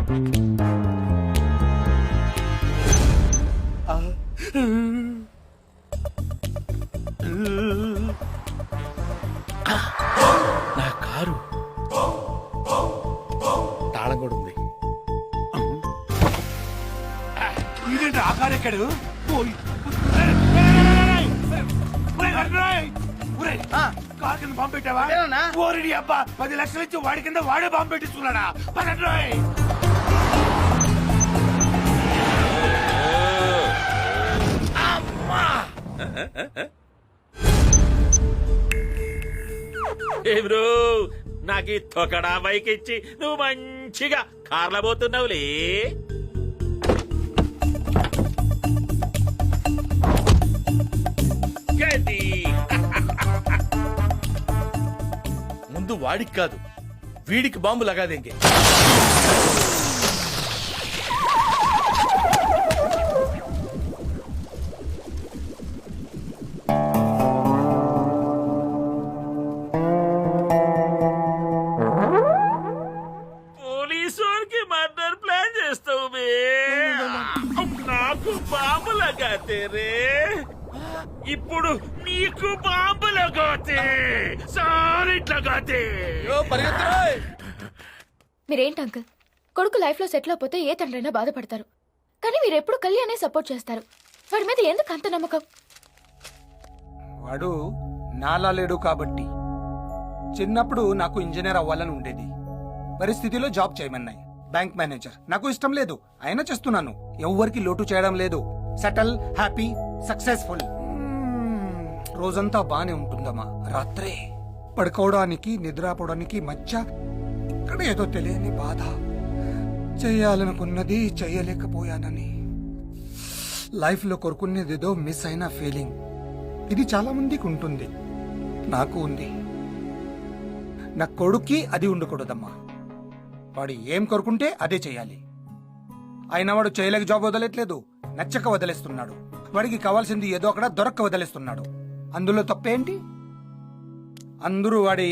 నా కారు తాళం కూడా ఉంది. ఇదేంటి ఆ కారు ఎక్కడు? కారు కింద బాంబు పెట్టావా? ఓరిడి అబ్బా, 10 లక్షలు ఇచ్చి వాడి కింద వాడే బాంబు పెట్టించుకున్నాడా? పదండ్రోయ్. బ్రో, నాకు తొకడా బైక్ ఇచ్చి నువ్వు మంచిగా కార్ల పోతున్నావులే. ముందు వాడికి కాదు, వీడికి బాంబు లగాదేంగే. పోలీసుకి మర్డర్ ప్లాన్ చేస్తావు బే. నాకు బాంబు లగాతే రే, ఇప్పుడు నీకు బాంబు లగాతే, సారీ లగాతే. మీరేంటి అంకుల్, కొడుకు లైఫ్ లో సెటిల్ అయిపోతే ఏ తండ్రైనా బాధపడతారు, కానీ మీరు ఎప్పుడు కళ్యాణే సపోర్ట్ చేస్తారు. వాడి మీద ఎందుకు అంత నమ్మకం? వాడు నాలా లేడు కాబట్టి. చిన్నప్పుడు నాకు ఇంజనీర్ అవ్వాలని ఉండేది, పరిస్థితిలో జాబ్ చేయమన్నాయి, బ్యాంక్ మేనేజర్. నాకు ఇష్టం లేదు, అయినా చేస్తున్నాను. ఎవ్వరికి లోటు చేయడం లేదు, సెటిల్, హ్యాపీ, సక్సెస్ఫుల్. రోజంతా బానే ఉంటుందమ్మా, రాత్రే పడుకోవడానికి నిద్రపోవడానికి మధ్య ఇక్కడ ఏదో తెలియని బాధ. చేయాలనుకున్నది చేయలేకపోయానని, లైఫ్ లో కోరుకునేది ఏదో మిస్ అయిన ఫీలింగ్. ఇది చాలా మందికి ఉంటుంది, నాకు ఉంది. నా కొడుక్కి అది ఉండకూడదమ్మా. వాడు ఏం కోరుకుంటే అదే చేయాలి. అయినా వాడు చేయలేక జాబ్ వదలట్లేదు, నచ్చక వదిలేస్తున్నాడు. వాడికి కావాల్సింది ఏదో అక్కడ దొరక్క వదిలేస్తున్నాడు. అందులో తప్పేంటి? అందరూ వాడు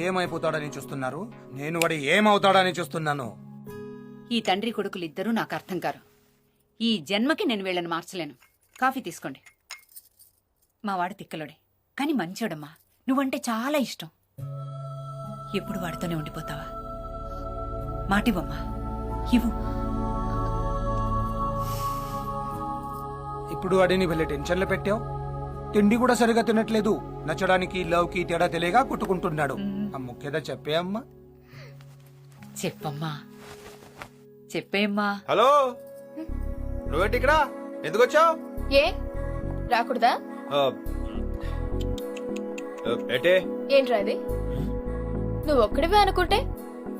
ఏమైపోతాడని చూస్తున్నారు, నేను వాడు ఏమవుతాడని చూస్తున్నాను. ఈ తండ్రి కొడుకులిద్దరూ నాకు అర్థం కారు. ఈ జన్మకి నేను వీళ్ళని మార్చలేను. కాఫీ తీసుకోండి. మా వాడు తిక్కలోడే, కానీ మంచోడమ్మా. నువ్వంటే చాలా ఇష్టం. ఎప్పుడు వాడితోనే ఉండిపోతావా? మాటివమ్మా, ఇవ్వు. ఇప్పుడు వాడిని వెళ్ళే టెన్షన్లో పెట్టావు. తిండి కూడా సరిగా తినట్లేదు, నచ్చడానికి లవ్కి తేడా తెలియగా కొట్టుకుంటున్నాడు. ముఖ్యదా చెప్పే అమ్మా. చెప్పమ్మా, చెప్పేమ్మా. హలో, నువ్వేంటి ఇక్కడ? ఎందుకు వచ్చావు? ఏ రాకూడదా? ఏటే ఏంట్రా ఇది? నువ్వు ఒక్కడివే అనుకుంటే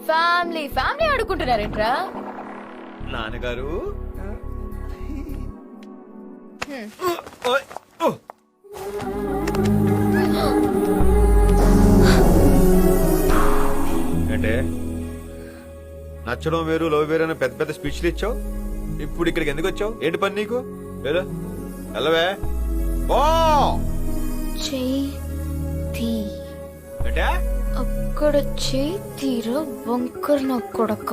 ఫ్యామిలీ ఫ్యామిలీ ఆడుకుంటున్నారేంట్రా? నాన్నగారు అంటే నచ్చడం వేరు, లవ్ వేరు అని పెద్ద పెద్ద స్పీచ్లు ఇచ్చావు. ఇప్పుడు ఇక్కడికి ఎందుకు వచ్చావు? ఏంటి పని నీకు? వేరు వెళ్ళవే. అంటే అక్కడ చేతిరా వంకర్ నా కొడక.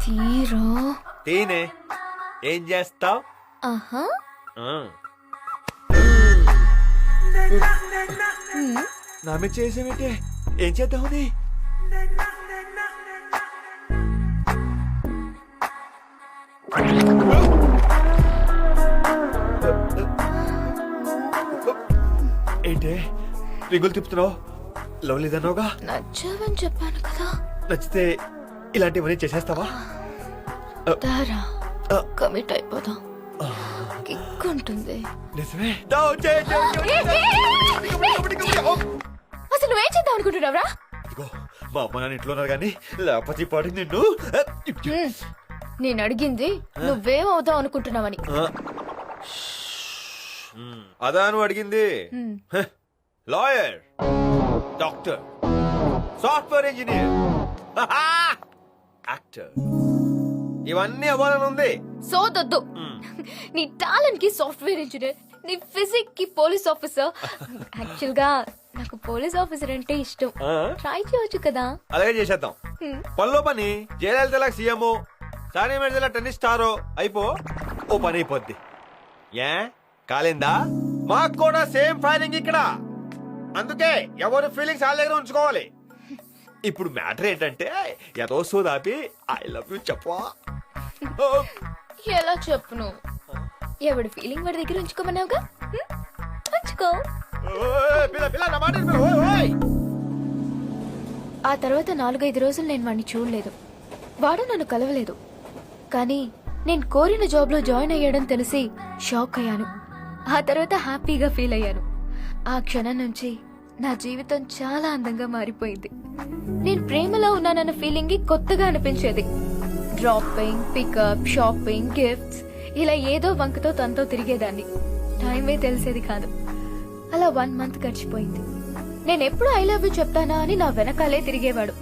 తీరా తీనే ఏం చేస్తావు? ఆహా నా మీద చేసేమిటే? ఏం చేద్దామని? ఏంటే రింగులు తిప్పుతున్నావు? లవ్ లేదన్నావుగా? నచ్చావని చెప్పాను కదా. నచ్చితే ఇలాంటివన్నీ చేసేస్తావా? దారా కమిట్ అయిపోదాం, కిక్ ఉంటుంది. నిజమే. అసలు నువ్వేం చేద్దాం అనుకుంటున్నావురా? ఇదిగో మా అమ్మ నాన్న ఇంట్లో ఉన్నారు కానీ లేకపోతే పాటి నిన్ను. నేను అడిగింది నువ్వేం అవుదాం అనుకుంటున్నావని. అదా నువ్వు అడిగింది? Lawyer, doctor, software engineer, actor, ఇవన్నీ అవ్వాలని ఉంది. సోదొద్దు. నీ టాలెంట్ కి సాఫ్ట్వేర్ ఇంజనీర్, నీ ఫిజిక్ కి పోలీస్ ఆఫీసర్, యాక్చువల్ గా నాకు పోలీస్ ఆఫీసర్ అంటే ఇష్టం. ట్రై చేయొచ్చు కదా. అలాగే చేసేద్దాం. పనిలో పని జయలలితలా సీఎం, సానీ మెడల టెన్నిస్ స్టారో అయిపో, ఓ పని అయిపోద్ది. ఏ కాలేందా? మాకు కూడా సేమ్ ఫైలింగ్ ఇక్కడ, అందుకే ఎవరి ఫీలింగ్స్ వాళ్ళ దగ్గర ఉంచుకోవాలి. ఇప్పుడు మ్యాటర్ ఏంటంటే ఏదో సోదాపి ఐ లవ్ యూ చెప్పవా? ఎలా చెప్పును? ఎవడి ఫీలింగ్ వాడి దగ్గర ఉంచుకోమన్నావుగా, ఉంచుకో. ఓయ్, పిల్ల, పిల్ల, నా మాట విను, ఓయ్, ఓయ్. ఆ తర్వాత 4-5 రోజులు నేను వాడిని చూడలేదు. వాడు నన్ను కలవలేదు. కానీ నేను కోరిన జాబ్లో జాయిన్ అయ్యాడని తెలిసి షాక్ అయ్యాను. ఆ తర్వాత హ్యాపీగా ఫీల్ అయ్యాను. ఆ క్షణం నుంచి నా జీవితం చాలా అందంగా మారిపోయింది. నేను ప్రేమలో ఉన్నానన్న ఫీలింగ్ కొత్తగా అనిపించేది. డ్రాపింగ్, పికప్, షాపింగ్, గిఫ్ట్స్, ఇలా ఏదో వంకతో తనతో తిరిగేదాన్ని. టైమే తెలిసేది కాదు. అలా 1 మంత్ గడిచిపోయింది. నేను ఎప్పుడు ఐ లవ్ యూ చెప్తానా అని నా వెనకాలే తిరిగేవాడు.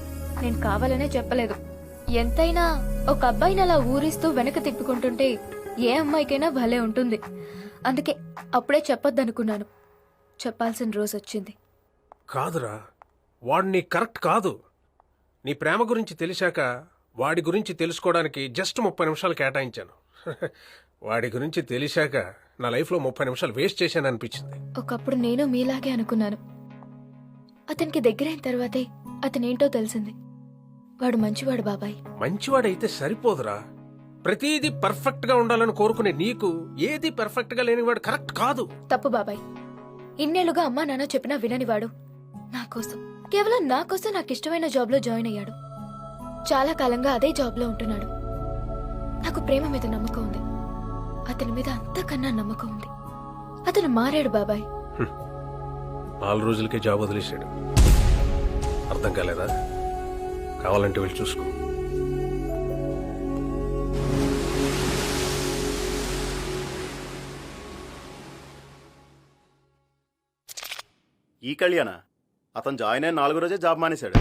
నేను కావాలనే చెప్పలేదు. ఎంతైనా ఒక అబ్బాయిని అలా ఊరిస్తూ వెనక తిప్పుకుంటుంటే ఏ అమ్మాయికైనా భలే ఉంటుంది. అందుకే అప్పుడే చెప్పొద్దనుకున్నాను. చెప్పాల్సిన రోజు వచ్చింది. కాదురా, వాడు నీ కరెక్ట్ కాదు. నీ ప్రేమ గురించి తెలిసాక వాడి గురించి తెలుసుకోవడానికి జస్ట్ 30 నిమిషాలు కేటాయించాను. వాడి గురించి తెలిసాక నా లైఫ్లో 30 నిమిషాలు వేస్ట్ చేశాను అనిపించింది. ఒకప్పుడు నేను మీలాగే అనుకున్నాను. అతనికి దగ్గరైన తర్వాతే అతనేంటో తెలిసింది. వాడు మంచివాడు బాబాయ్. మంచివాడైతే సరిపోదురా. ప్రతిదీ పర్ఫెక్ట్ గా ఉండాలని కోరుకునే నీకు ఏది పర్ఫెక్ట్ గా లేనివాడు కరెక్ట్ కాదు. తప్పు బాబాయ్. ఇన్నేళ్లుగా అమ్మా నాన్న చెప్పినా విననివాడు నా కోసం, కేవలం నా కోసం నాకు ఇష్టమైన జాబ్ లో జాయిన్ అయ్యాడు. చాలా కాలంగా అదే జాబ్ లో ఉంటున్నాడు. నాకు ప్రేమ మీద నమ్మకం ఉంది. అతని మీద అంతకన్నా నమ్మకం ఉంది. అతను మారాడు బాబాయ్. 4 రోజులకే జాబ్ వదిలేశాడు. అర్థం కాలేదా? కావాలంటే వెళ్ళి చూసుకో. ఈ కళ్యాణ అతను జాయిన్ అయిన 4 రోజే జాబ్ మానేశాడు.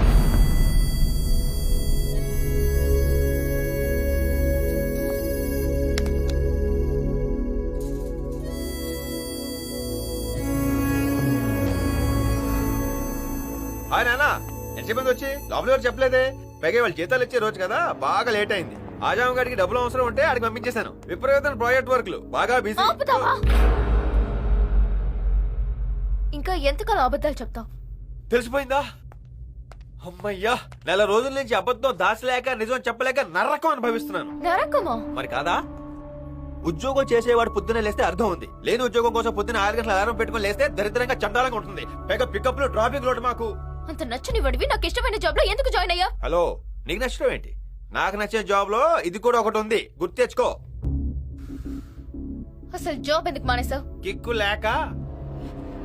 హాయ్ నాన్న, ఎంతసేపు వచ్చి లోపల ఎవరు చెప్పలేదే? పైగా వాళ్ళు జీతాలు ఇచ్చే రోజు కదా, బాగా లేట్ అయింది. ఆజాం గారికి డబ్బులు అవసరం ఉంటే అడిగి పంపించేశాను. విపరీతమైన ప్రాజెక్ట్ వర్క్లు, బాగా బిజీ. ఆపుతావా? ఇంకా ఎంతకాలం అబద్ధాలు చెప్తావు? తెలిసిపోయిందా? అమ్మయ్యా, నెల రోజుల నుంచి అబద్ధం దాచలేక నిజం చెప్పలేక నరకం అనుభవిస్తున్నాను. నరకమా? మరి కాదా? ఉద్యోగం చేసేవాడు పొద్దునే లేస్తే అర్థం ఉంది. లేని ఉద్యోగం కోసం పొద్దున 6 గంటల అలారం పెట్టుకుని లేస్తే దరిద్రంగా చండాలంగా ఉంటుంది. పైగా పికప్ లో డ్రాపింగ్ లోటు మాకు. అంత నచ్చని వాడివి నాకు ఇష్టమైన జాబ్ లో ఎందుకు జాయిన్ అయ్యా? హలో, నీకు నచ్చడం ఏంటి? నాకు నచ్చిన జాబ్ లో ఇది కూడా ఒకటి ఉంది, గుర్తు తెచ్చుకో. అసలు జాబ్ ఎందుకు మానేసావు? కిక్కు లేక.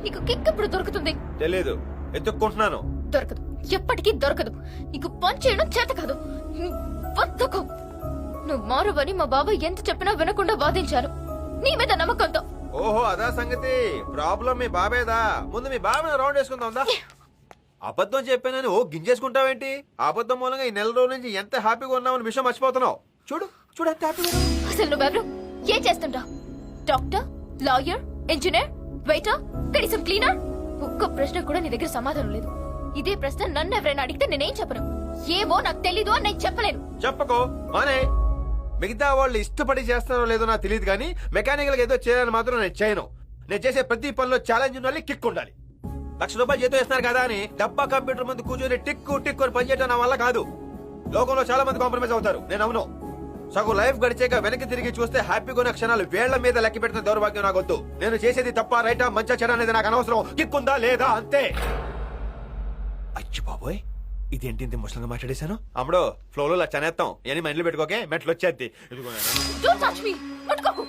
నీకు కిక్ ఎప్పుడు దొరుకుతుంది? తెలీదు, ఎత్తుక్కుంటున్నాను. దొరకదు, ఎప్పటికీ దొరకదు. నీకు పని చేయడం చేత కాదు. బద్ధకం. నువ్వు మారువని మా బాబాయ్ ఎంత చెప్పినా వినకుండా వాదించాను నీ మీద నమ్మకంతో. ఓహో, అదా సంగతి. ప్రాబ్లం మీ బాబేదా? ముందు మీ బాబే రౌండ్ వేసుకుందాందా? అబద్ధం చెప్పానని ఓ గింజేసుకుంటావేంటి? అబద్ధం మూలంగా ఈ నెల రోజుల నుంచి ఎంత హ్యాపీగా ఉన్నామని విషయం మర్చిపోతున్నావు. చూడు చూడు ఎంత హ్యాపీగా. అసలు నువ్వెవరు? ఏం చేస్తుంటా? డాక్టర్, లాయర్, ఇంజనీర్, వెయిటర్, కనీసం క్లీనర్? ఒక్క ప్రశ్న కూడా నీ దగ్గర సమాధానం లేదు. ఇదే ప్రశ్న నన్ను ఎవరైనా అడిగితే నేనేం చెప్పను. ఏమో నాకు తెలీదు అని నేను చెప్పలేను. చెప్పకో మానే. మిగతా వాళ్ళు ఇష్టపడి చేస్తారో లేదో నాకు తెలియదు కానీ మెకానికల్ గా ఏదో చేయాలని మాత్రం నేను చేయను. నేను చేసే ప్రతి పనిలో ఛాలెంజ్ ఉండాలి, కిక్ ఉండాలి. ₹1,00,000 జీతం ఇస్తున్నారు కదా అని డబ్బా కంప్యూటర్ ముందు కూర్చొని టిక్కు టిక్కు అని పనిచేయడం నా వల్ల కాదు. లోకంలో చాలా మంది కాంప్రమైజ్ అవుతారు, నేను అవును. సగం లైఫ్ గడిచాక వెనక్కి తిరిగి చూస్తే హ్యాపీగా ఉన్న క్షణాలు వేళ్ల మీద లెక్క పెట్టిన దౌర్భాగ్యం నాకు వద్దు. నేను చేసేది తప్ప రైటా మంచి చెడ అనేది నాకు అనవసరం. కిక్ ఉందా లేదా అంతే. అచ్చి బాబోయ్, ఇదేంటి ఇంత ముసలంగా మాట్లాడేశాను? అమ్మడో ఫ్లోలో లచ్చనేస్తాం అని మైండ్లో పెట్టుకోకే, మెట్లు వచ్చేద్ది. Don't touch me. పట్టుకోకు.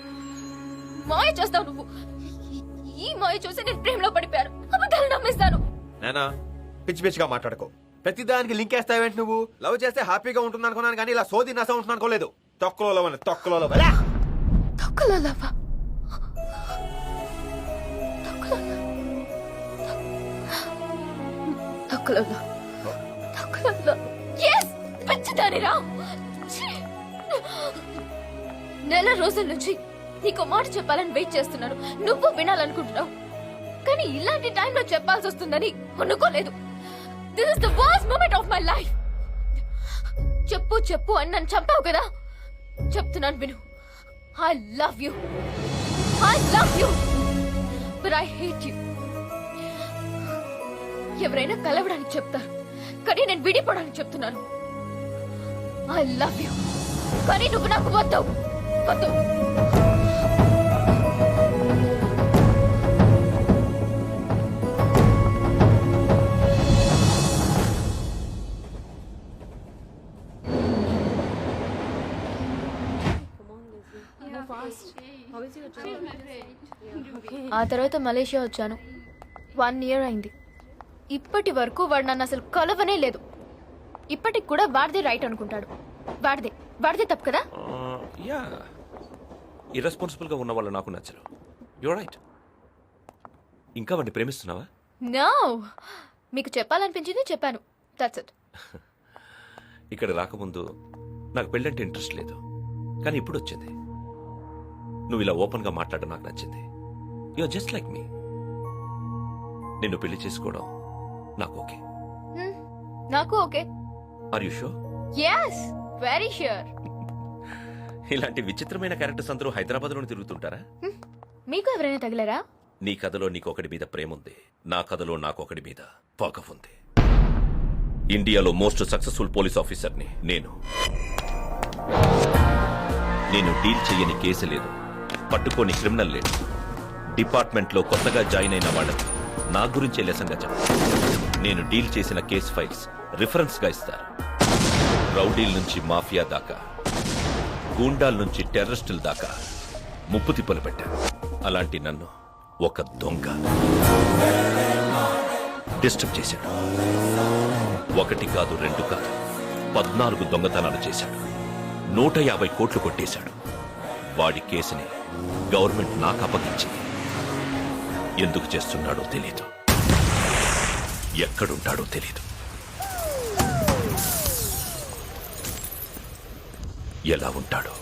మాయ చేస్తావు నువ్వు. ఈ మాయ చూసి నేను ప్రేమలో పడిపోయాను. అబద్ధాలు నమ్మేస్తాను. నేనా పిచ్చి పిచ్చిగా మాట్లాడుకో. ప్రతి దానికి లింక్ వేస్తావేంటి నువ్వు? లవ్ చేస్తే హ్యాపీగా ఉంటుంది అనుకున్నాను కానీ ఇలా సోది నస ఉంటుంది అనుకోలేదు. తొక్కలో లవ్ అని తొక్కలో లవ్. తొక్కలో లవ్వా? తొక్కలో లవ్. తొక్కలో లవ్. Yes! పిచ్చిదానిరా. నెల రోజుల నుంచి నీకు మాట చెప్పాలని వెయిట్ చేస్తున్నాను. నువ్వు వినాలనుకుంటున్నావు కానీ ఇలాంటి టైంలో చెప్పాల్సి వస్తుందని అనుకోలేదు. This is the worst moment of my life. చెప్పు చెప్పు అని నన్ను చంపావు కదా, చెప్తున్నాను విను. I love you, I love you, but I hate you. ఎవరైనా కలవడానికి చెప్తారు, కానీ నేను విడిపోవడానికి చెప్తున్నాను. ఐ లవ్ యూ, కానీ నువ్వు నాకు వద్దు, వద్దు. ఆ తర్వాత మలేషియా వచ్చాను. 1 year అయింది. ఇప్పటి వరకు వాడు నన్ను అసలు కలవనే లేదు. ఇప్పటికి కూడా వాడిదే రైట్ అనుకుంటాడు. వాడిదే తప్పు కదా. యా ఇర్రెస్పాన్సిబుల్ గా ఉన్న వాళ్ళు నాకు నచ్చరు. You're right. ఇంకా వాడిని ప్రేమిస్తున్నావా? నో, మీకు చెప్పాలనిపించింది చెప్పాను. That's it. ఇక్కడ రాకముందు నాకు పెళ్ళంటే ఇంట్రెస్ట్ లేదు, కానీ ఇప్పుడు వచ్చింది. నువ్వు ఇలా ఓపెన్ గా మాట్లాడడం నాకు నచ్చింది. You're just like me. నిన్ను పెళ్లి చేసుకోవడం నాకు ఓకే. నాకు okay. Are you sure? yes, very sure. ఇలాంటి విచిత్రమైన క్యారెక్టర్స్ అందరూ హైదరాబాద్ లోనే తిరుగుతుంటారా? మీకు ఎవరైనా తగిలారా? నీ కథలో నీకొకటి మీద ప్రేమ ఉంది, నా కథలో నాకొకటి మీద పగ ఉంది. ఇండియాలో మోస్ట్ సక్సెస్ఫుల్ పోలీస్ ఆఫీసర్ని నేను. నేను డీల్ చెయ్యని కేసు లేదు, పట్టుకోని క్రిమినల్ లేదు. డిపార్ట్మెంట్లో కొత్తగా జాయిన్ అయిన వాళ్ళకి నా గురించే లెసన్గా చెప్తాను. నేను డీల్ చేసిన కేసు ఫైల్స్ రిఫరెన్స్ గా ఇస్తారు. రౌడీల నుంచి మాఫియా దాకా, గూండాల నుంచి టెర్రరిస్టుల దాకా ముప్పు తిప్పలు పెట్టాను. అలాంటి నన్ను ఒక దొంగ డిస్టర్బ్ చేశాడు. 1 కాదు 2 కాదు 14 దొంగతనాలు చేశాడు. 150 కోట్లు కొట్టేశాడు. వాడి కేసుని గవర్నమెంట్ నాకు అప్పగించింది. ఎందుకు చేస్తున్నాడో తెలీదు, ఎక్కడుంటాడో తెలీదు, ఎలా ఉంటాడో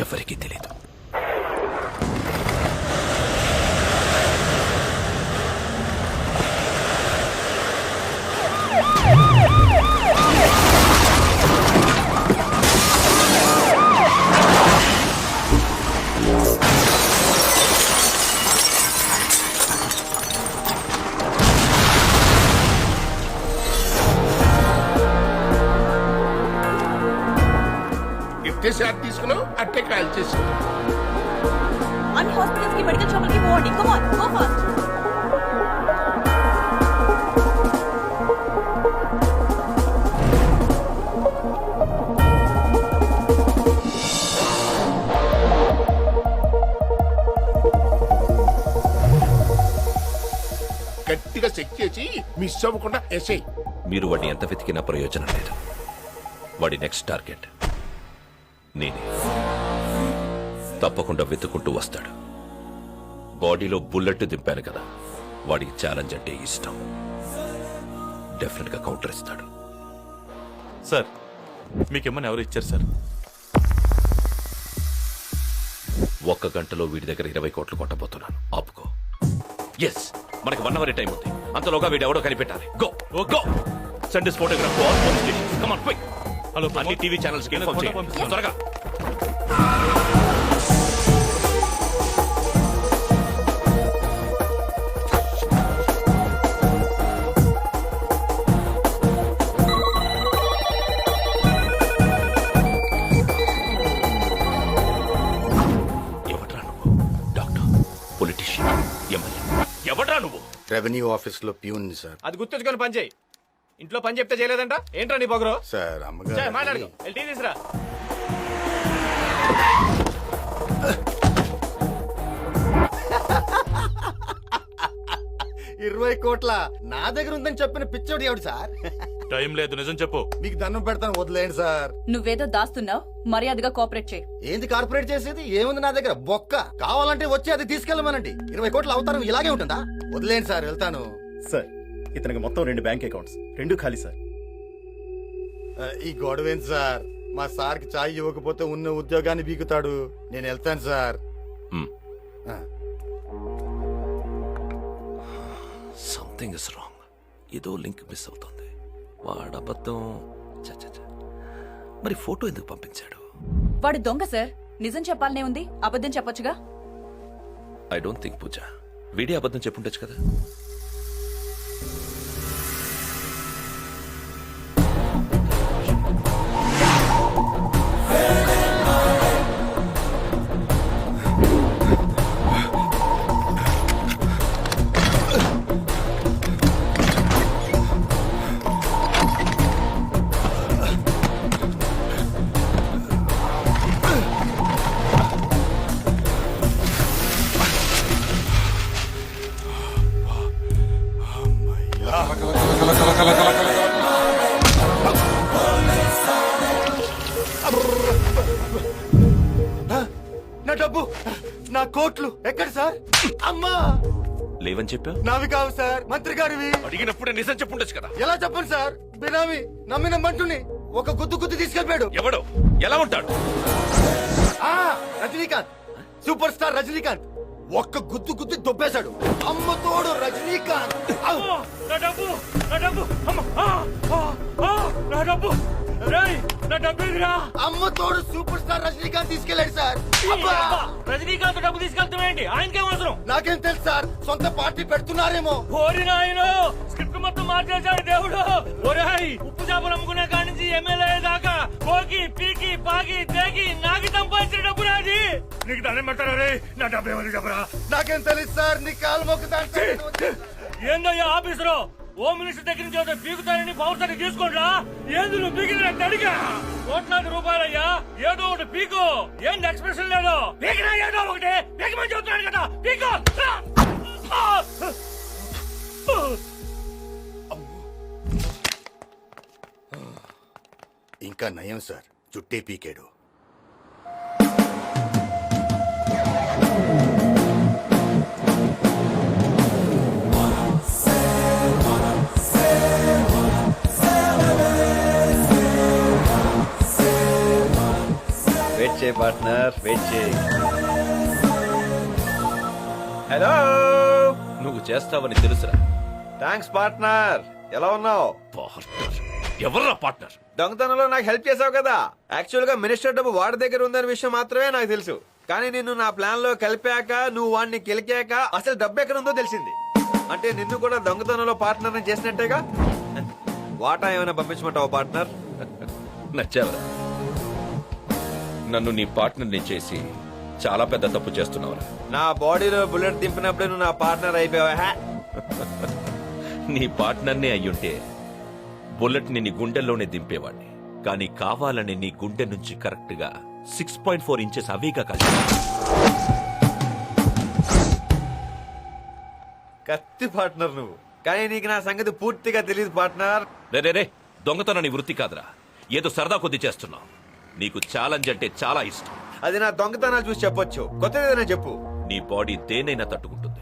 ఎవరికీ తెలీదు. ఇట్టే షాట్ తీసుకున్నావు, అట్టే కాల్ చేసుకున్నావు. అన్ని హాస్పిటల్స్ కి మెడికల్ షాపులకి పోండి. Come on, go fast. గట్టిగా చెక్ చేసి మిస్ అవ్వకుండా ఎస్ఐ. మీరు వాడిని ఎంత వెతికినా ప్రయోజనం లేదు. వాడి నెక్స్ట్ టార్గెట్ నేనే. తప్పకుండా వెతుకుంటూ వస్తాడు. బాడీలో బుల్లెట్ దింపాను కదా, వాడికి ఛాలెంజ్ అంటే ఇష్టం. డెఫినెట్ గా కౌంటర్ ఇస్తాడు. సార్ మీకేమన్నా ఎవరు ఇచ్చారు సార్? 1 గంటలో వీడి దగ్గర 20 కోట్లు కొట్టబోతున్నాను. ఆపుకో. ఎస్, మనకి 1 hour టైం ఉంది. అంతలోగా వీడు ఎవడో కనిపెట్టాలి. Go go send this photograph to all police stations. Come on quick. Hello, అన్ని టీవీ ఛానల్స్ కి ఇన్ఫార్మ్ చేయండి త్వరగా. ఎవడ్రా నువ్వు? Doctor, politician, MLA? ఎవడ్రా నువ్వు? రెవెన్యూ ఆఫీస్ లో ప్యూన్ సార్. అది గుర్తుంచుకొని పని చేయి. ఇంట్లో పని చెప్తే చేయలేదంట. ఏంట్రా నీ పొగరు? సార్ అమ్మగారు మాట్లాడుకో. టీ తీసురా. ఇరవై కోట్ల నా దగ్గర ఉందని చెప్పిన పిచ్చోడు ఎవడు సార్? టైం లేదు, నిజం చెప్పు. మీకు దండం పెడతాను, వదిలేండి సార్. నువ్వేదో దాస్తున్నావు, మర్యాదగా కోఆపరేట్ చేయి. ఏంది కార్పొరేట్ చేసేది? ఏముంది నా దగ్గర? బొక్క. కావాలంటే వచ్చి అది తీసుకెళ్ళమనండి. 20 కోట్ల అవతారం ఇలాగే ఉంటుందా? వదిలేండి సార్, వెళ్తాను. సార్ ఇతనికి మొత్తం 2 బ్యాంక్ అకౌంట్స్, 2 ఖాళీ సార్. ఈ గొడవేంటి సార్? మా సార్కి చాయ్ ఇవ్వకపోతే ఉన్న ఉద్యోగాన్ని బీకుతాడు. నేను వెళ్తాను సార్. Something is wrong. ఏదో లింక్ మిస్ అవుతుంది. వాడు అబద్ధం. ఛ, ఛ, ఛ. మరి ఫోటో ఎందుకు పంపించాడు? వాడు దొంగ సార్. నిజం చెప్పాలనే ఉంది, అబద్ధం చెప్పొచ్చుగా. I don't think Pooja video అబద్ధం చెప్పుండొచ్చు కదా. నా డబ్బు, నా కోట్లు ఎక్కడ సార్? అమ్మా, లేవని చెప్పా. నావి కావు సార్, మంత్రి గారివి. అడిగినప్పుడే నిజం చెప్పుండొచ్చు కదా. ఎలా చెప్పండి సార్? బినామీ నమ్మిన మంటుని ఒక గుద్దు తీసుకెళ్ళిపోయాడు. ఎవడు? ఎలా ఉంటాడు? Rajinikanth, super star Rajinikanth. ఒక్క గుద్దు దొబ్బేశాడు. అమ్మ తోడు రజనీకాంత్. అమ్మ తోడు సూపర్ స్టార్ రజనీకాంత్ తీసుకెళ్ళాడు సార్. రజనీకాంత్ డబ్బు తీసుకెళ్తామేంటి? ఆయనకేం అవసరం? నాకేం తెలుసు సార్, సొంత పార్టీ పెడుతున్నారేమో. ఓరి నాయనో, స్క్రిప్ట్ మొత్తం మార్చేశాడు దేవుడు. ఒరేయ్, ఉప్పు చేపలు అమ్ముకునే కాడి నుంచి ఎమ్మెల్యే దాకా పోకి పీకి పాకి తేకి నాకి సంపాదించిన డబ్బు నాది. నీకు దండం పెట్టారా రే? నా డబ్బు ఏమని చెప్పరా? నాకేం తెలుసు సార్, నీ కాలు మొక్కుతాను. ఏందయ్యా ఆఫీసులో హోమ్ మినిస్టర్ దగ్గర నుంచి ఏదో పీకుతారని పవర్ సర్టి తీసుకోండా? ఏంది నువ్వు పీకిన అడిగా? కోట్లాది రూపాయలయ్యా, ఏదో ఒకటి పీకు. ఏంది ఎక్స్ప్రెషన్ లేదు? పీకినా ఏదో ఒకటి పీకమని చెబుతున్నాడు కదా, పీకు. ఇంకా నయం సార్, చుట్టే పీకాడు. వెయిట్ చేయి పార్ట్నర్, వెయిట్ చేయి. హలో, నువ్వు చేస్తావని తెలుసురా. Thanks partner. ఎలా ఉన్నావు? పార్ట్నర్? ఎవర్రా పార్ట్నర్? దొంగతనంలో నాకు హెల్ప్ చేసావు కదా. యాక్చువల్ గా మినిస్టర్ డబ్బు వాడి దగ్గర ఉందనే విషయం మాత్రమే నాకు తెలుసు. కానీ నిన్ను నా ప్లాన్ లో కలిపాక, నువ్వు వాడిని కెలికాక అసలు డబ్బు ఎక్కడ ఉందో తెలిసింది. అంటే నిన్ను కూడా దొంగతనంలో పార్ట్నర్ చేసినట్టేగా. వాటా ఏమైనా పంపించమంటావు పార్ట్నర్? నచ్చావరా? నన్ను నీ పార్ట్నర్ని చేసి చాలా పెద్ద తప్పు చేస్తున్నావురా. నా బాడీలో బుల్లెట్ దింపినప్పుడే నువ్వు నా పార్ట్నర్ అయిపోయావా? నీ పార్ట్నర్నే అయ్యుంటే బుల్లెట్ ని నీ గుండెల్లోనే దింపేవాడిని. కానీ కావాలని నీ గుండె నుంచి కరెక్ట్ గా 6.4 ఇంచెస్ అవేగా కలిసి. కత్తి పార్ట్నర్ నువ్వు, కానీ నీకు నా సంగతి పూర్తిగా తెలియదు పార్ట్నర్. రే దొంగతనం నీ వృత్తి కాదురా, ఏదో సరదా కొద్ది చేస్తున్నావు. నీకు ఛాలెంజ్ అంటే చాలా ఇష్టం. అది నా దొంగతనాలు చూసి చెప్పొచ్చు. కొత్తదేదైనా చెప్పు. నీ బాడీ దేనైనా తట్టుకుంటుంది.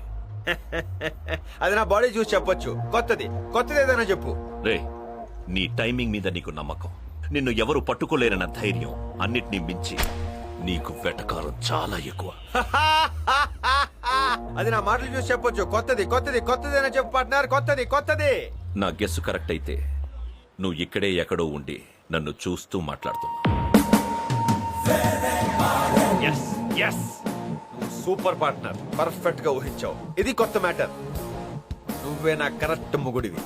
అది నా బాడీ చూసి చెప్పొచ్చు. కొత్తది ఏదైనా చెప్పు. రే, నీ టైమింగ్ మీద నీకు నమ్మకం, నిన్ను ఎవరు పట్టుకోలేరన్న ధైర్యం అన్నిటినీ మించి నీకు వెటకారం చాలా ఎక్కువ. అది నా మాటలు చూసి చెప్పొచ్చు. కొత్తదేనా చెప్పు పార్ట్నర్. కొత్తది. నా గెస్సు కరెక్ట్ అయితే నువ్వు ఇక్కడే ఎక్కడో ఉండి నన్ను చూస్తూ మాట్లాడుతున్నావు. సూపర్ పార్ట్నర్, పర్ఫెక్ట్ గా ఊహించావు. ఇది కొత్త మ్యాటర్. నువ్వే నా కరెక్ట్ మొగుడివి.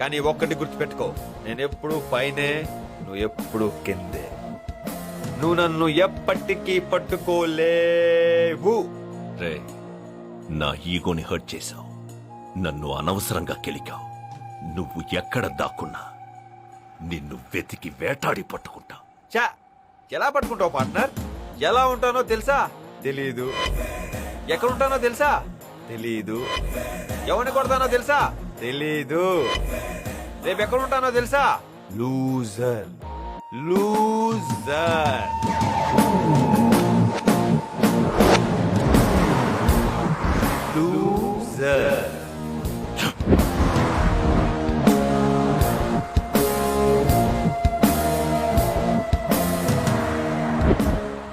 కానీ ఒక్కటి గుర్తుపెట్టుకో, నేను ఎప్పుడు పైనే, నువ్వు ఎప్పుడు కిందే. నువ్వు నన్ను ఎప్పటికీ పట్టుకోలేవు. రే, నా ఈగోని హర్ట్ చేశావు, నన్ను అనవసరంగా కెలికావు. నువ్వు ఎక్కడ దాక్కున్నా నిన్ను వెతికి వేటాడి పట్టుకుంటా. చా, ఎలా పట్టుకుంటావు పార్ట్నర్? ఎలా ఉంటానో తెలుసా? తెలీదు. ఎక్కడ ఉంటానో తెలుసా? తెలీదు. ఎవరిని కొడతానో తెలుసా? తెలీదు. రేపు ఎక్కడ ఉంటానో తెలుసా? Loser.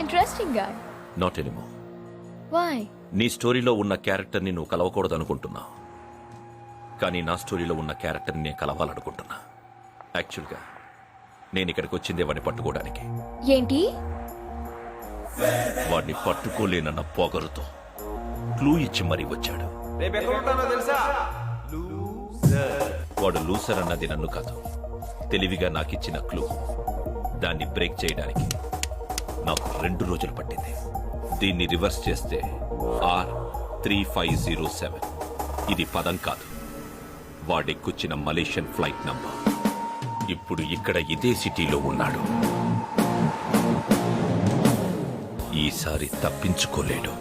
Interesting guy. Not anymore. Why? నీ స్టోరీలో ఉన్న క్యారెక్టర్ని నువ్వు కలవకూడదు అనుకుంటున్నావు. కానీ నా స్టోరీలో ఉన్న క్యారెక్టర్ని నేను కలవాలనుకుంటున్నా. యాక్చువల్గా నేను ఇక్కడికి వచ్చిందే వాడిని పట్టుకోవడానికి. ఏంటి? వాడిని పట్టుకోలేనన్న పొగరుతో క్లూ ఇచ్చి మరీ వచ్చాడు. రేపు ఎక్కడ ఉంటానో తెలుసా? వాడు లూసర్ అన్నది నన్ను కాదు, తెలివిగా నాకిచ్చిన క్లూ. దాన్ని బ్రేక్ చేయడానికి నాకు 2 రోజులు పట్టింది. దీన్ని రివర్స్ చేస్తే R3507. ఇది పదం కాదు, వాడెక్కుచ్చిన మలేషియన్ ఫ్లైట్ నంబర్. ఇప్పుడు ఇక్కడ ఇదే సిటీలో ఉన్నాడు. ఈసారి తప్పించుకోలేడు.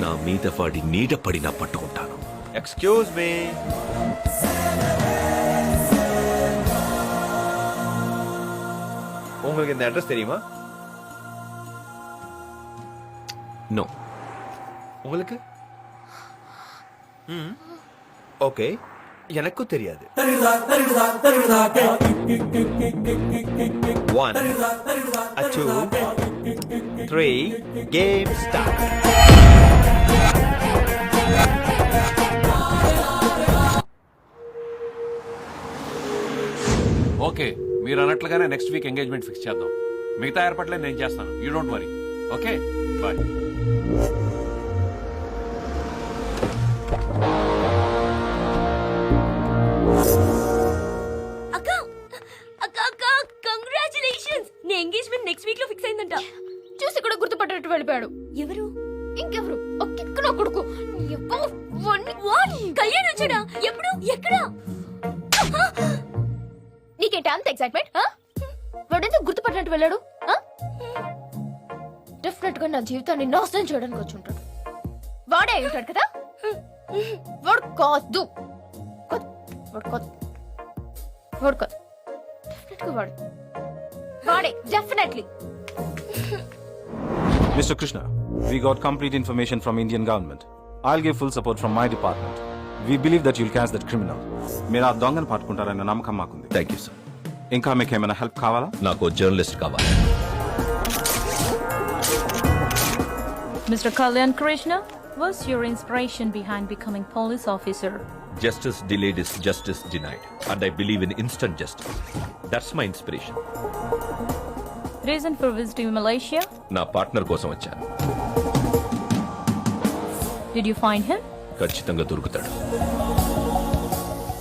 నా మీద వాడి నీడ పడినా పట్టుకుంటాను. Excuse me. உங்களுக்கு இந்த அட்ரஸ் தெரியுமா? నో. உங்களுக்கு? ஓகே, எனக்கும் தெரியாது. 1 2 3 கேம் ஸ்டார்ட். ఓకే, మీరు అన్నట్లుగానే నెక్స్ట్ వీక్ ఎంగేజ్మెంట్ ఫిక్స్ చేద్దాం. మిగతా ఏర్పాట్లే నేను చేస్తాను. You don't worry. Okay, bye. అక్క అక్క అక్క కంగ్రాచులేషన్స్. నీ ఎంగేజ్మెంట్ నెక్స్ట్ వీక్ లో ఫిక్స్ అయిందంట. చూసి కూడా గుర్తుపట్టేట్టు వెళ్ళిపోయాడు. ఎవరు? ఇంకెవరు? ఒక్కిక్కడో కొడుకు. వాట్? కళ్యాణ్ వచ్చాడా? ఎప్పుడు? ఎక్కడ? నీకేంటి అంత ఎక్సైట్మెంట్? వాడెందుకు గుర్తుపట్టినట్టు వెళ్ళాడు? డెఫినెట్ గా నా జీవితాన్ని నాశనం చేయడానికి వచ్చి ఉంటాడు. వాడే అయి ఉంటాడు కదా. వాడు కాదు, వాడు కాదు, వాడు కాదు. డెఫినెట్ గా వాడే definitely. Mr. Krishna, we got complete information from Indian government. I'll give full support from my department. We believe that you'll catch that criminal. మీరు ఆ దొంగను పట్టుకుంటారన్న నమ్మకం మాకుంది. Thank you sir. ఇంకా మీకు ఏమైనా హెల్ప్ కావాలా? నాకు జర్నలిస్ట్ కావాలి. Mr. Kalyan Krishna, what's your inspiration behind becoming police officer? Justice delayed is justice denied. And I believe in instant justice. That's my inspiration. Reason for visiting Malaysia? నా partner కోసం వచ్చాను. Did you find him? ఖచ్చితంగా దొరుకుతాడు.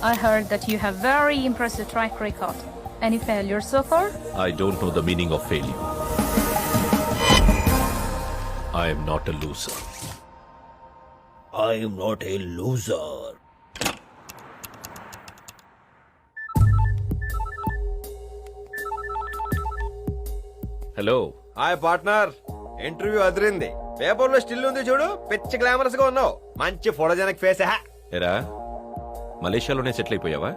I heard that you have very impressive track record. Any failures so far? I don't know the meaning of failure. I am not a loser. I am not a loser. Hello. Hi partner. Interview Adirindi. Paper లో still ఉంది చూడు. పిచ్చి glamorous గా ఉన్నావు. మంచి photogenic face. ఎరా, మలేషియాలోనే settle అయిపోయావా?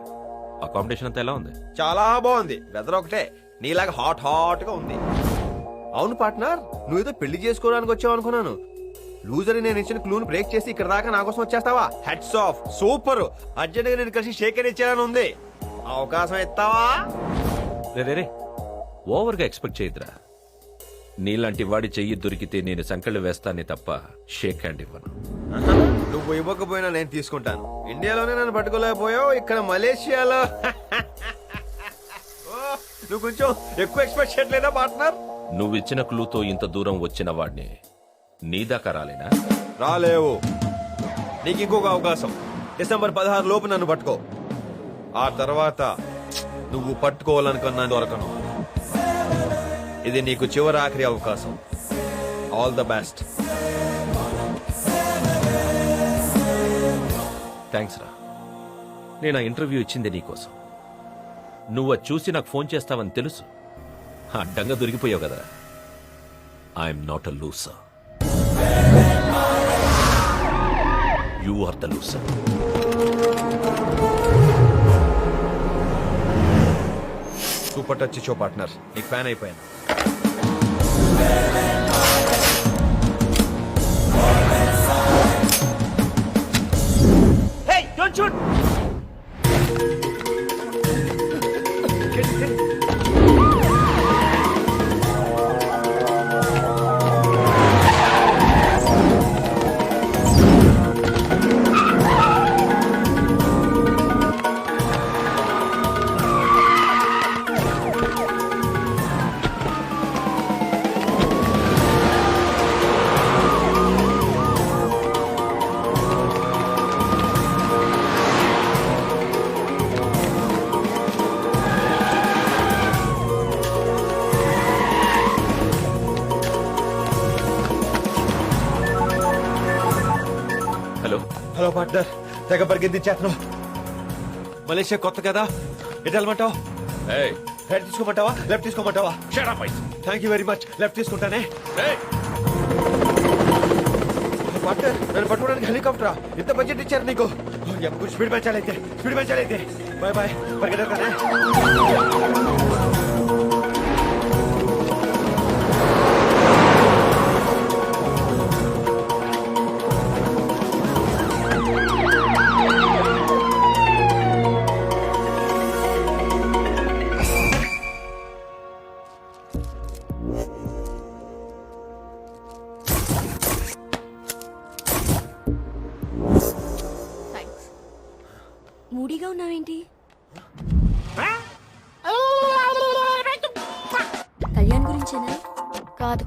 Accommodation అంతా ఎలా ఉంది? చాలా బాగుంది. వెదర్ ఒకటే నీలాగా హాట్ హాట్ గా ఉంది. అవును పార్ట్నర్, నువ్వేదో పెళ్లి చేసుకోవడానికి వచ్చావు అనుకున్నాను. లూజర్ నేను ఇచ్చిన క్లూను బ్రేక్ చేసి ఇక్కడ దాకా నా కోసం వచ్చేస్తావా? Hats off. సూపర్. అర్జెంట్ గా నేను కలిసి షేక్ అని ఇచ్చానని ఉంది. అవకాశం ఇస్తావా? రే, ఓవర్గా ఎక్స్పెక్ట్ చేయదురా. నీలాంటి వాడి చెయ్యి దొరికితే నేను సంకళ్ళు వేస్తానే తప్ప షేక్ హ్యాండ్ ఇవ్వను. నువ్వు ఇవ్వకపోయినా నేను తీసుకుంటాను. ఇండియాలోనే నన్ను పట్టుకోలేకపోయావు, ఇక్కడ మలేషియాలో నువ్వు కొంచెం ఎక్కువ ఎక్స్పెక్ట్ చేయట్లేదా పార్ట్నర్? నువ్విచ్చిన క్లూతో ఇంత దూరం వచ్చిన వాడిని నీ దాకా రాలేనా? రాలేవు. నీకు ఇంకొక అవకాశం. డిసెంబర్ 16 లోపు నన్ను పట్టుకో. ఆ తర్వాత నువ్వు పట్టుకోవాలనుకున్నా దొరకను. ఇది నీకు చివరి ఆఖరి అవకాశం. All the best. థ్యాంక్స్ రా. నేను ఆ ఇంటర్వ్యూ ఇచ్చింది నీకోసం. నువ్వు అది చూసి నాకు ఫోన్ చేస్తావని తెలుసు. అడ్డంగా దొరికిపోయావు కదా. I'm not a loser. You are the loser. Super touch ఇచ్చో పార్ట్నర్. నీకు ఫ్యాన్ అయిపోయాను. Hey, don't shoot! పార్ట్నర్ తెగ పరిగెత్తించేస్తున్నావు. మలేషియా కొత్త కదా, ఎటు వెళ్ళమంటావు? రైట్ తీసుకోమంటావా, లెఫ్ట్ తీసుకోమంటావా? Thank you very much. Left తీసుకుంటానే. పార్ట్నర్ నన్ను పట్టుకోవడానికి హెలికాప్టరా? ఇంత బడ్జెట్ ఇచ్చారు నీకు? స్పీడ్ పెంచాలైతే, స్పీడ్ పెంచాలైతే. బాయ్ బాయ్, పరిగెత్తానే. మూడీగా ఉన్నావేంటి? కళ్యాణ్ గురించేనా? కాదు.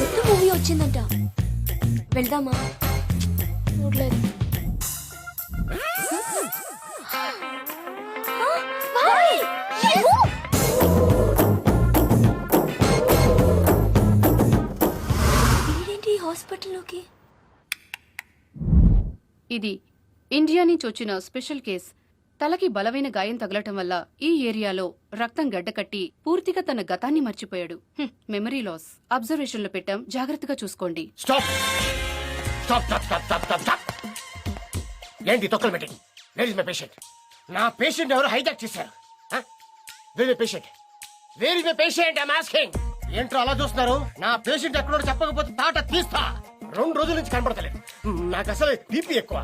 కొత్త మూవీ వచ్చిందంట, వెళ్దామా? చూడలేదు. హాస్పిటల్లోకి. ఇది ఇండియా నుంచి వచ్చిన స్పెషల్ కేస్. తలకి బలమైన గాయం తగలటం వల్ల ఈ ఏరియాలో రక్తం గడ్డకట్టి పూర్తిగా తన గతాన్ని మర్చిపోయాడు. Memory loss. అబ్జర్వేషన్ లో పెట్టాం, జాగ్రత్తగా చూసుకోండి. ఏంటి తొక్కలు meeting? Where is my patient? నా పేషెంట్ ఎవరు హైజాక్ చేశారు? Where my patient? Where is my patient? I am asking. ఏంట్రా అలా చూస్తున్నారు? నా పేషెంట్ ఎక్కడో చెప్పకపోతే తాట తీస్తా. 2 రోజుల నుంచి కనపడతలేదు. నాకు అసలు బీపీ ఎక్కువ.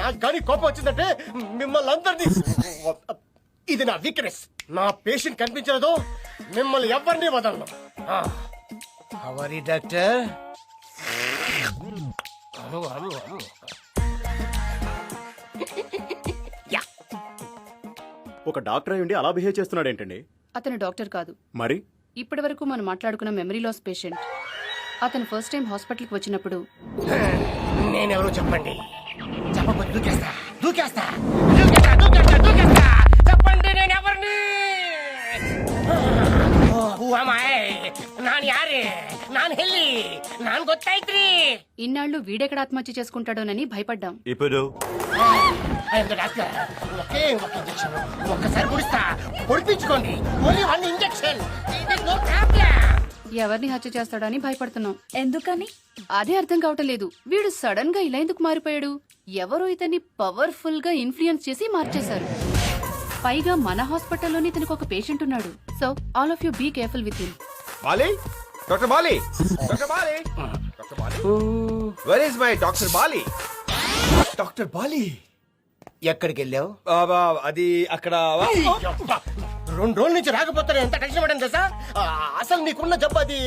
నాకు కానీ కోపం వచ్చిందంటే మిమ్మల్ని అందరినీ, ఇది నా వీక్నెస్. నా పేషెంట్ కనిపించలేదు, మిమ్మల్ని ఎవరిని వదలను. హవరి డాక్టర్. ఒక డాక్టర్ అయ్యుండి అలా బిహేవ్ చేస్తున్నాడు ఏంటండి? అతను డాక్టర్ కాదు. మరి ఇప్పటి వరకు మనం మాట్లాడుకున్న మెమరీ లాస్ పేషెంట్. అతను ఫస్ట్ టైం హాస్పిటల్కి వచ్చినప్పుడు నేనెవరో చెప్పండి. చెప్పకపోతే దూకేస్తా దూకేస్తా దూకేస్తా దూకేస్తా దూకేస్తా. చెప్పండి నేను ఎవరిని? నాన్ యారే, నాన్ హెల్లి, నాన్ గొత్తైత్రి. ఇన్నాళ్ళు వీడెక్కడ ఆత్మహత్య చేసుకుంటాడోనని భయపడ్డాం. ఇప్పుడు ఒకే ఒక ఇంజక్షన్, ఒక్కసారి పొడిస్తా, పొడిపించుకోండి. Only 1 injection. ఎవరిని హత్య చేస్తాడని భయపడుతున్నాం. ఎందుకని? అదే అర్థం కావటం లేదు. వీడు సడన్ గా ఇలా ఎందుకు మారిపోయాడు? ఎవరో ఇతన్ని పవర్ఫుల్ గా ఇన్ఫ్లుయెన్స్ చేసి మార్చేశారు. పైగా మన హాస్పిటల్లోనే ఇతనికి ఒక పేషెంట్ ఉన్నాడు. So all of you be careful with him. Bali, doctor Bali, doctor Bali, doctor Bali. Where is my doctor Bali? Doctor Bali ఎక్కడికి వెళ్ళావు? అది అక్కడ 2 రోజుల నుంచి రాకపోతే ఎంత టెన్షన్ పడడం తెలుసా? అసలు నీకున్న జబ్బు అది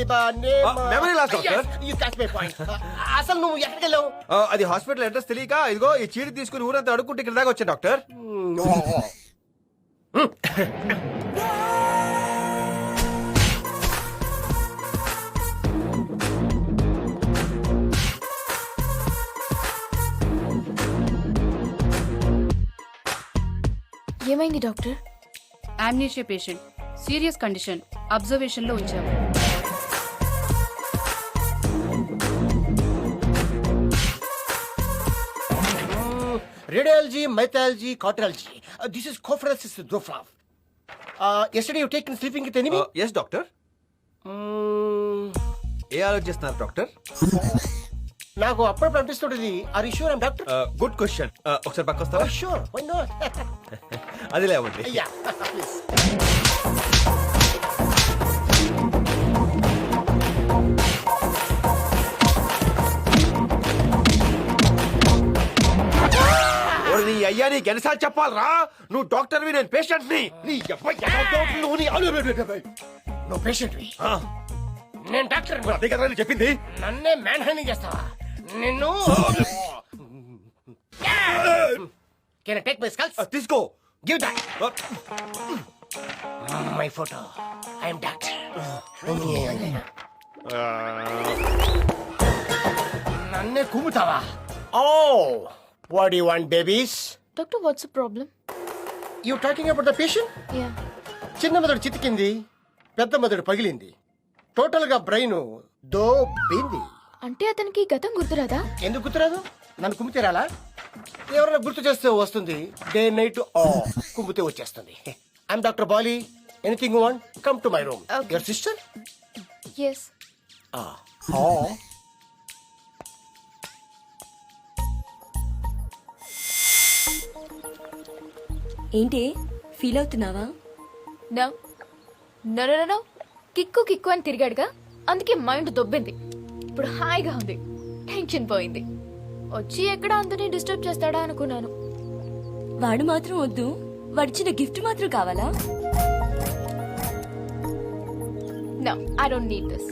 మెమరీ లాస్ డాక్టర్. అసలు నువ్వు ఎక్కడికి వెళ్ళావు? అది హాస్పిటల్ అడ్రస్ తెలియక ఇదిగో ఈ చీటి తీసుకుని ఊరంతా అడుక్కుంటే ఇక్కడ దాకా వచ్చాను డాక్టర్. ఏమైంది doctor? Amnesia patient, serious condition. Observation లో ఉంచాము. Radiology, mythology, cardiology. This is Copheresis Droflav. Yesterday you taken sleeping with enemy? Yes doctor. ఏ ఆలోచిస్తున్నారు డాక్టర్? నాకు అప్పుడప్పుడు అనిపిస్తుంటది. Are you sure I'm doctor? Good question. ఒకసారి పక్క వస్తావా? Sure, why not? అది లేవండి. Yeah please. నీ అయ్యా నీకు ఎన్నిసార్లు చెప్పాలరా? నువ్వు డాక్టర్వి, నేను పేషెంట్ని. నీ నువ్వు పేషెంట్వి, నేను డాక్టర్. అదే కదా నేను చెప్పింది. నన్నే మ్యాన్ హ్యాండింగ్ చేస్తావా? నిన్ను can I take my skulls? తీసుకో. Give that. My photo. I am doctor. నన్నే కుమ్ముతావా? ఓ what do you want, babies? Doctor, what's the problem? You talking about the patient? Yeah. చిన్న మెదడు చితికింది, పెద్ద మెదడు పగిలింది. టోటల్ గా బ్రెయిన్ దో బింది. అంటే అతనికి గతం గుర్తురాదా? ఎందుకు గుర్తురాదు? నన్ను కుమ్మితే రాలా? ఎవరైనా గుర్తు చేస్తే వస్తుంది. డే నైట్ కుమ్మితే వచ్చేస్తుంది. I'm doctor Bali. Anything you want come to my room. Your sister? Yes. ఏంటి ఫీల్ అవుతున్నావా? No no no no. Kick kick అని తిరిగాడుగా, అందుకే మైండ్ దొబ్బింది. ఇప్పుడు హాయిగా ఉంది, టెన్షన్ పోయింది. వచ్చి ఎక్కడ అందరినీ డిస్టర్బ్ చేస్తాడా అనుకున్నాను. వాడు మాత్రం వద్దు, వాడిచ్చిన గిఫ్ట్ మాత్రం కావాలా? No, I don't need this.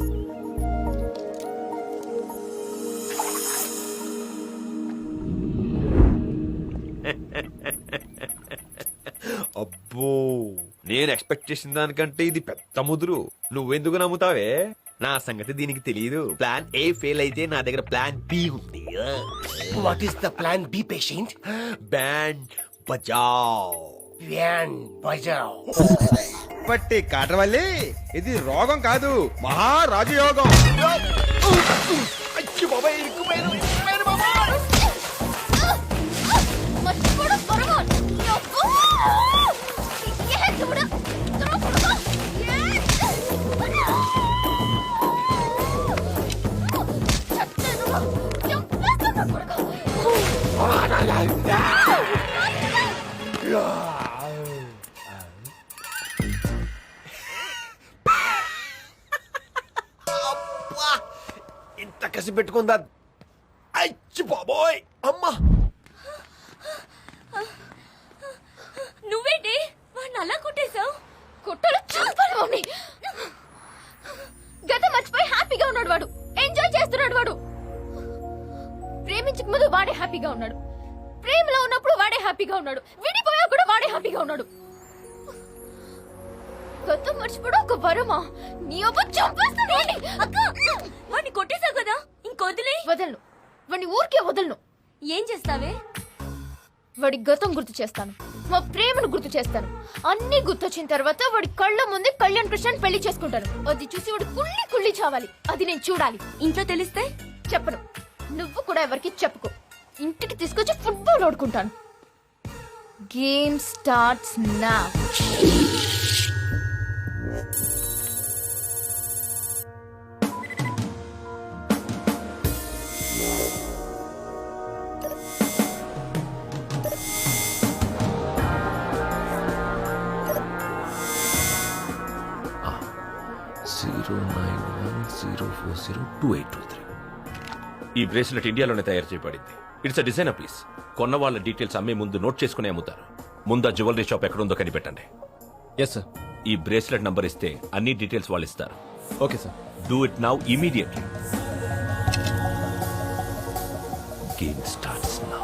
అబ్బో, నేను ఎక్స్పెక్ట్ చేసిన దానికంటే ఇది పెద్ద ముదురు. నువ్వెందుకు నమ్ముతావే? నా సంగతి దీనికి తెలియదు. ప్లాన్ ఏ ఫెయిల్ అయితే నా దగ్గర ప్లాన్ బి ఉంది. What is the plan B patient? Band Bajao. Band Bajao. పట్టి కాటవల్లి, ఇది రోగం కాదు, మహారాజయోగం. అచ్చి బాబాయ్, ఇరుక్కుపోయాను, ఇరుక్కుపోయాను బాబాయ్. ఇంత కసి పెట్టుకుందా? అచ్చి బాబోయ్, అమ్మా. నువ్వేంటి వాడిని అలా కొట్టేశావు? కుట్టలు చూపాలి. గతం మర్చిపోయి హ్యాపీగా ఉన్నాడు వాడు. ఎంజాయ్ చేస్తున్నాడు వాడు. ప్రేమించక ముందు వాడే హ్యాపీగా ఉన్నాడు. ప్రేమలో ఉన్నప్పుడు వాడే హ్యాపీగా ఉన్నాడు. విడిపోయా కూడా వాడే హ్యాపీగా ఉన్నాడు. గతం మర్చిపోవడం ఒక వరమా? నీ అబ్బ చంపేస్తాను. అక్క, వాడిని కొట్టేశావు కదా, ఇంకొదిలే. వదలను, వాడిని ఊరికే వదలను. ఏం చేస్తావే? వాడి గతం గుర్తు చేస్తాను, మా ప్రేమను గుర్తు చేస్తాను. అన్ని గుర్తొచ్చిన తర్వాత వాడి కళ్ళ ముందే కళ్యాణ్ కృష్ణ పెళ్లి చేసుకుంటాను. అది చూసి వాడు కుళ్ళి కుళ్ళి చావాలి. అది నేను చూడాలి. ఇంట్లో తెలిస్తే చెప్పను. నువ్వు కూడా ఎవరికి చెప్పుకో. ఇంటికి తీసుకొచ్చి ఫుట్బాల్ ఆడుకుంటాను. Game starts now. ఈ బ్రేస్లెట్ ఇండియాలోనే తయారు చేయబడింది. It's a designer piece. కొన్న వాళ్ళ డీటెయిల్స్ అమ్మే ముందు నోట్ చేసుకుని అమ్ముతారు. ముందు ఆ జ్యువెలరీ షాప్ ఎక్కడుందో కనిపెట్టండి. Yes sir. ఈ బ్రేస్లెట్ నంబర్ ఇస్తే అన్ని డీటెయిల్స్ వాళ్ళు ఇస్తారు. Okay sir. Do it now immediately. Game starts now.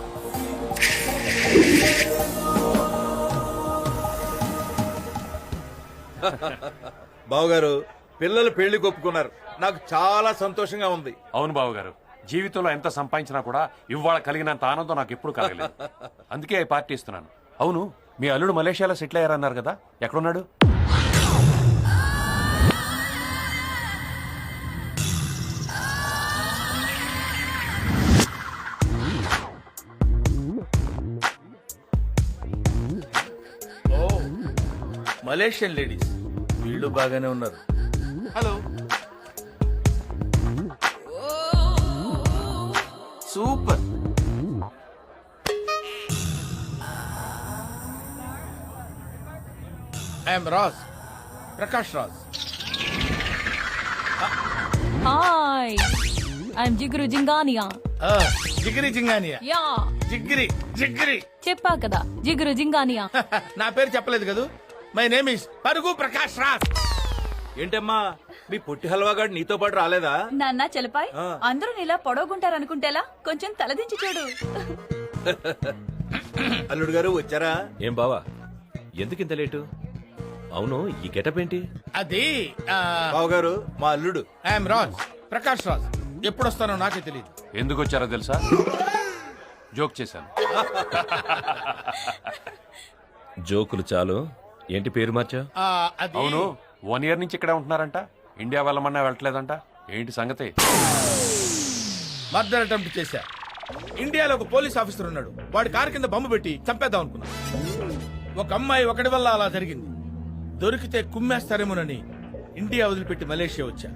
బావగారు, పిల్లలు పెళ్లి ఒప్పుకున్నారు. నాకు చాలా సంతోషంగా ఉంది. అవును బావగారు, జీవితంలో ఎంత సంపాదించినా కూడా ఇవాళ కలిగినంత ఆనందం నాకు ఎప్పుడు కలగలేదు. అందుకే ఈ పార్టీ ఇస్తున్నాను. అవును, మీ అల్లుడు మలేషియాలో సెటిల్ అయ్యారన్నారు కదా, ఎక్కడున్నాడు? మలేషియన్ లేడీస్ వీళ్ళు బాగానే ఉన్నారు. Hello. Super. I'm Raj, Prakash Raj. Hi, I'm జిగురు జింగానియా. జిగిరి జింగానియా. యా, జిగిరి జిగిరి చెప్పా కదా, జిగురు జింగానియా. నా పేరు చెప్పలేదు కదూ. మై నేమ్ ఇస్ పరుగు ప్రకాష్ రాజ్. ఏంటమ్మా, మీ పొట్టి హల్వాగాడు నీతో పాటు రాలేదా? నాన్న చలపాయ్, అందరూ నీలా పొడవుకుంటారనుకుంటేలా, కొంచెం తలదించి చూడు. అల్లుడు గారు వచ్చారా? ఏం బావా, ఎందుకింత లేటు? అవును, ఈ గెటప్ ఏంటి? అది బావగారు, మా అల్లుడు. ఐఎమ్ రాజ్, ప్రకాష్ రాజ్. ఎప్పుడు వస్తానో నాకే తెలియదు. ఎందుకు వచ్చారో తెలుసా? జోక్ చేశాను. జోకులు చాలు, ఏంటి పేరు మార్చా? అది అవును, 1 year నుంచి ఇక్కడే ఉంటున్నారంట. ఇండియా వెళ్ళమన్నా వెళ్ళట్లేదంట. ఏంటి సంగతి? మర్డర్ అటెంప్ట్ చేశా. ఇండియాలో ఒక పోలీస్ ఆఫీసర్ ఉన్నాడు. వాడి కారు కింద బొమ్మ పెట్టి చంపేద్దాం అనుకున్నా. ఒక అమ్మాయి ఒకటి వల్ల అలా జరిగింది. దొరికితే కుమ్మేస్తారేమోనని ఇండియా వదిలిపెట్టి మలేషియా వచ్చా.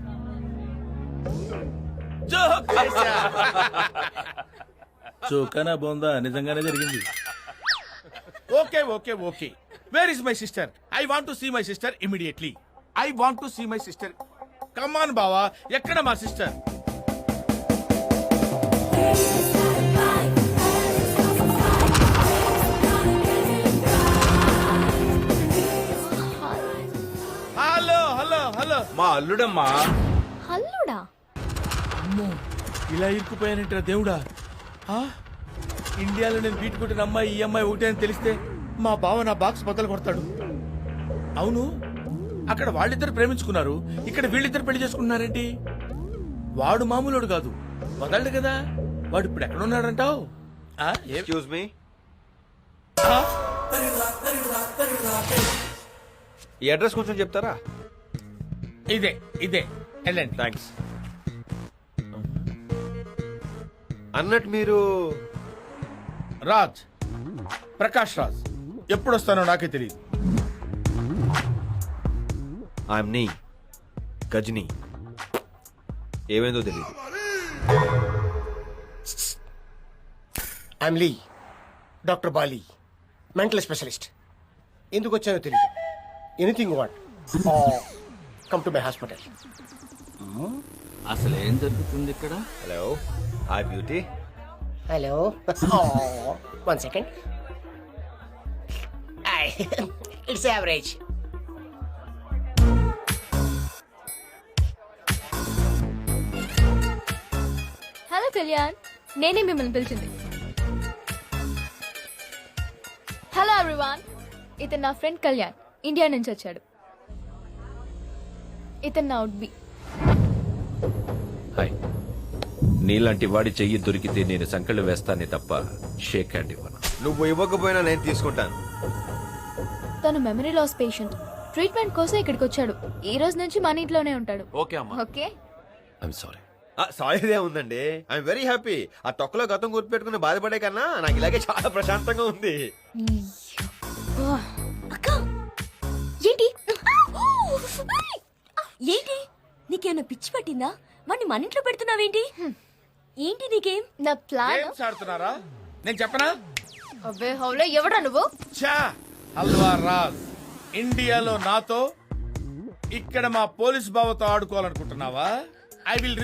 చోకనా బోందా, నిజంగానే జరిగింది. Okay okay okay. Where is my sister? I want to see my sister immediately. I want to see my sister. Come on బావా, ఎక్కడ మా సిస్టర్? Hello hello hello. మా అల్లుడమ్మా. హల్లుడా? అమ్మో, ఇలా ఇరుక్కుపోయానంటారా దేవుడా? ఇండియాలో నేను బీట్ కొట్టిన అమ్మాయి ఈ అమ్మాయి ఒకటే అని తెలిస్తే మా బావ నా బాక్స్ బద్దలు కొడతాడు. అవును, అక్కడ వాళ్ళిద్దరు ప్రేమించుకున్నారు, ఇక్కడ వీళ్ళిద్దరు పెళ్లి చేసుకున్నారేంటి? వాడు మామూలుడు కాదు, వదలడు కదా. వాడు ఇప్పుడు ఎక్కడ ఉన్నాడంటావు? ఎక్స్క్యూజ్ మీ, ఈ అడ్రస్ కొంచెం చెప్తారా? ఇదే ఇదే, వెళ్ళండి. థ్యాంక్స్. అన్నట్టు మీరు రాజ్, ప్రకాష్ రాజ్. ఎప్పుడు వస్తానో నాకే తెలియదు. ఐఎమ్ నీ గజనీ. ఏమైందో తెలియదు. I'm Lee, doctor Bali, mental specialist. ఎందుకు వచ్చానో తెలియదు. Anything what, come to my hospital. అసలు ఏం జరుగుతుంది ఇక్కడ? Hello, hi beauty. Hello, 1 second. It's average. Hello Kalyan, నేనే మిమ్మల్ని పిలిచింది. హలో ఎవ్రీవన్, ఇతను నా ఫ్రెండ్ కళ్యాణ్, ఇండియా నుంచి వచ్చాడు. ఇతను నా ఉడ్బి. హాయ్. నీలాంటి వాడి చెయ్యి దొరికితే నేను సంకళ్ళు వేస్తానే తప్ప షేక్ హ్యాండ్ ఇవ్వను. నువ్వు ఇవ్వకపోయినా నేను తీసుకుంటాను. తను మెమరీ లాస్ పేషెంట్. ట్రీట్మెంట్ కోసం ఇక్కడికి వచ్చాడు. ఈ రోజు నుంచి మన ఇంట్లోనే ఉంటాడు. ఓకే అమ్మా. ఓకే. I'm sorry. సారీదే ఉందండి. I'm very happy. ఆ తొక్కలో గతం గుర్తుపెట్టుకుని బాధపడే కన్నా నాకు ఇలాగే చాలా ప్రశాంతంగా ఉంది. ఏంటి ఏంటి నీకేమైనా పిచ్చి పట్టిందా? వాడిని మన ఇంట్లో పెడుతున్నావేంటి? ఏంటి నీకేం? నా ప్లాన్ గేమ్స్ ఆడుతున్నారా? నేను చెప్పనా? అబ్బే హౌలో, ఎవడా నువ్వు? చా, హల్వా రాజ్. ఇండియాలో నాతో, ఇక్కడ మా పోలీస్ బావతో ఆడుకోవాలనుకుంటున్నావా? I will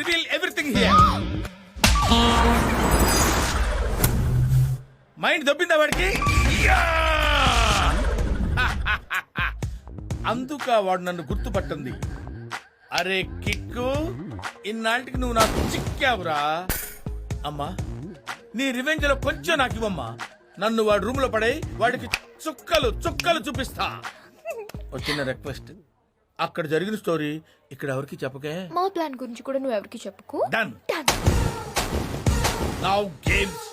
reveal everything here. Mind దొబ్బిందా వాడికి? అందుక వాడు నన్ను గుర్తుపట్టింది. అరే కిక్కు, ఇన్నాళ్ళకి నువ్వు నాకు చిక్కావురా. అమ్మా, నీ రివెంజ్ లో కొంచెం నాకు ఇవ్వమ్మా. నన్ను వాడు రూమ్ లో పడే వాడికి చుక్కలు చుక్కలు చూపిస్తా. వచ్చిన రిక్వెస్ట్, అక్కడ జరిగిన స్టోరీ ఇక్కడ ఎవరికి చెప్పకే. మా ప్లాన్ గురించి కూడా నువ్వు ఎవరికి చెప్పుకో. డన్. Now games